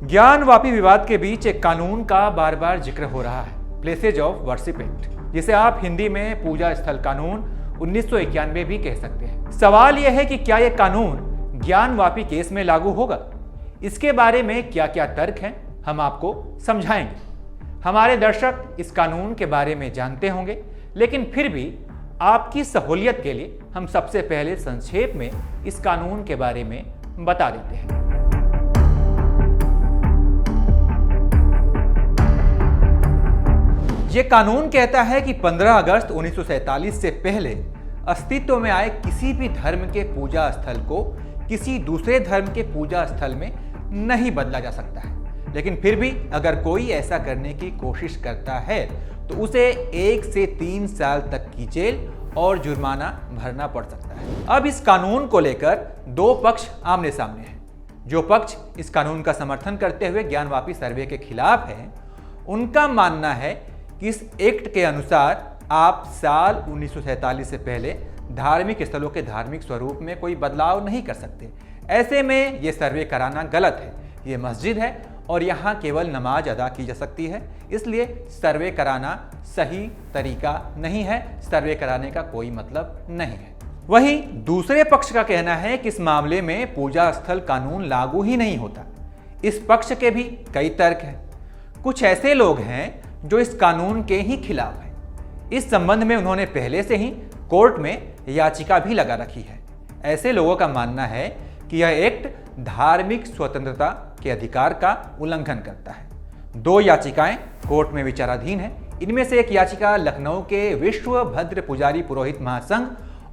ज्ञानवापी विवाद के बीच एक कानून का बार बार जिक्र हो रहा है, प्लेसेज ऑफ वर्शिप एक्ट, जिसे आप हिंदी में पूजा स्थल कानून 1991 भी कह सकते हैं। सवाल यह है कि क्या यह कानून ज्ञानवापी केस में लागू होगा? इसके बारे में क्या क्या तर्क हैं, हम आपको समझाएंगे। हमारे दर्शक इस कानून के बारे में जानते होंगे, लेकिन फिर भी आपकी सहूलियत के लिए हम सबसे पहले संक्षेप में इस कानून के बारे में बता देते हैं। यह कानून कहता है कि 15 अगस्त 1947 से पहले अस्तित्व में आए किसी भी धर्म के पूजा स्थल को किसी दूसरे धर्म के पूजा स्थल में नहीं बदला जा सकता है। लेकिन फिर भी अगर कोई ऐसा करने की कोशिश करता है तो उसे 1 से 3 साल तक की जेल और जुर्माना भरना पड़ सकता है। अब इस कानून को लेकर दो पक्ष आमने सामने हैं। जो पक्ष इस कानून का समर्थन करते हुए ज्ञानवापी सर्वे के खिलाफ है, उनका मानना है कि इस एक्ट के अनुसार आप साल 1947 से पहले धार्मिक स्थलों के धार्मिक स्वरूप में कोई बदलाव नहीं कर सकते। ऐसे में यह सर्वे कराना गलत है। ये मस्जिद है और यहाँ केवल नमाज अदा की जा सकती है, इसलिए सर्वे कराना सही तरीका नहीं है। सर्वे कराने का कोई मतलब नहीं है। वहीं दूसरे पक्ष का कहना है कि इस मामले में पूजा स्थल कानून लागू ही नहीं होता। इस पक्ष के भी कई तर्क हैं। कुछ ऐसे लोग हैं जो इस कानून के ही खिलाफ हैं। इस संबंध में उन्होंने पहले से ही कोर्ट में याचिका भी लगा रखी है। ऐसे लोगों का मानना है कि यह एक्ट धार्मिक स्वतंत्रता के अधिकार का उल्लंघन करता है। 2 याचिकाएं कोर्ट में विचाराधीन हैं। इनमें से एक याचिका लखनऊ के विश्व भद्र पुजारी पुरोहित महासंघ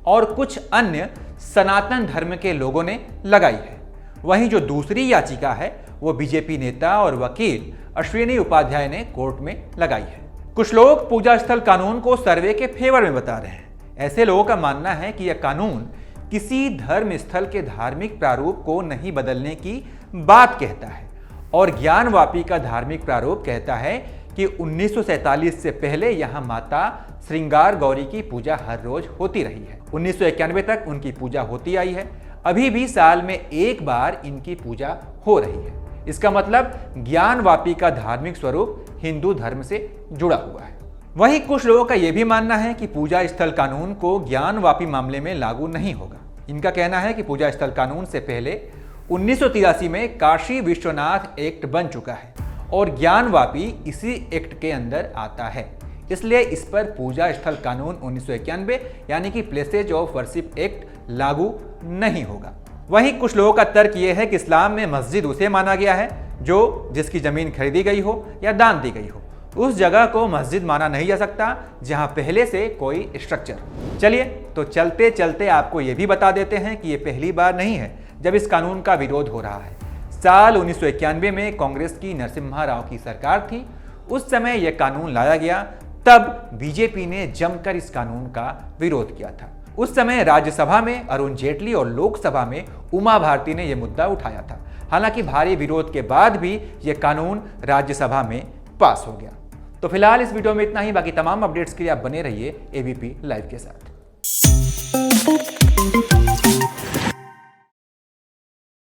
और कुछ अन्य सनातन धर्म के लोगों ने लगाई है। वहीं जो दूसरी याचिका है वो बीजेपी नेता और वकील अश्विनी उपाध्याय ने कोर्ट में लगाई है। कुछ लोग पूजा स्थल कानून को सर्वे के फेवर में बता रहे हैं। ऐसे लोगों का मानना है कि यह कानून किसी धर्म स्थल के धार्मिक प्रारूप को नहीं बदलने की बात कहता है और ज्ञानवापी का धार्मिक प्रारूप कहता है कि 1947 से पहले यहाँ माता श्रृंगार गौरी की पूजा हर रोज होती रही है। 1991 तक उनकी पूजा होती आई है। अभी भी साल में एक बार इनकी पूजा हो रही है। इसका मतलब ज्ञानवापी का धार्मिक स्वरूप हिंदू धर्म से जुड़ा हुआ है। वहीं कुछ लोगों का यह भी मानना है कि पूजा स्थल कानून को ज्ञानवापी मामले में लागू नहीं होगा। इनका कहना है कि पूजा स्थल कानून से पहले 1983 में काशी विश्वनाथ एक्ट बन चुका है और ज्ञानवापी इसी एक्ट के अंदर आता है, इसलिए इस पर पूजा स्थल कानून 1991 यानी कि प्लेसेज ऑफ वर्शिप एक्ट लागू नहीं होगा। वहीं कुछ लोगों का तर्क यह है कि इस्लाम में मस्जिद उसे माना गया है जो जिसकी जमीन खरीदी गई हो या दान दी गई हो। उस जगह को मस्जिद माना नहीं जा सकता जहां पहले से कोई स्ट्रक्चर हो। चलिए तो चलते चलते आपको यह भी बता देते हैं कि यह पहली बार नहीं है जब इस कानून का विरोध हो रहा है। साल 1991 में कांग्रेस की नरसिम्हा राव की सरकार थी। उस समय यह कानून लाया गया, तब बीजेपी ने जमकर इस कानून का विरोध किया था। उस समय राज्यसभा में अरुण जेटली और लोकसभा में उमा भारती ने यह मुद्दा उठाया था। हालांकि भारी विरोध के बाद भी यह कानून राज्यसभा में पास हो गया। तो फिलहाल इस वीडियो में इतना ही। बाकी तमाम अपडेट्स के लिए आप बने रहिए एबीपी लाइव के साथ।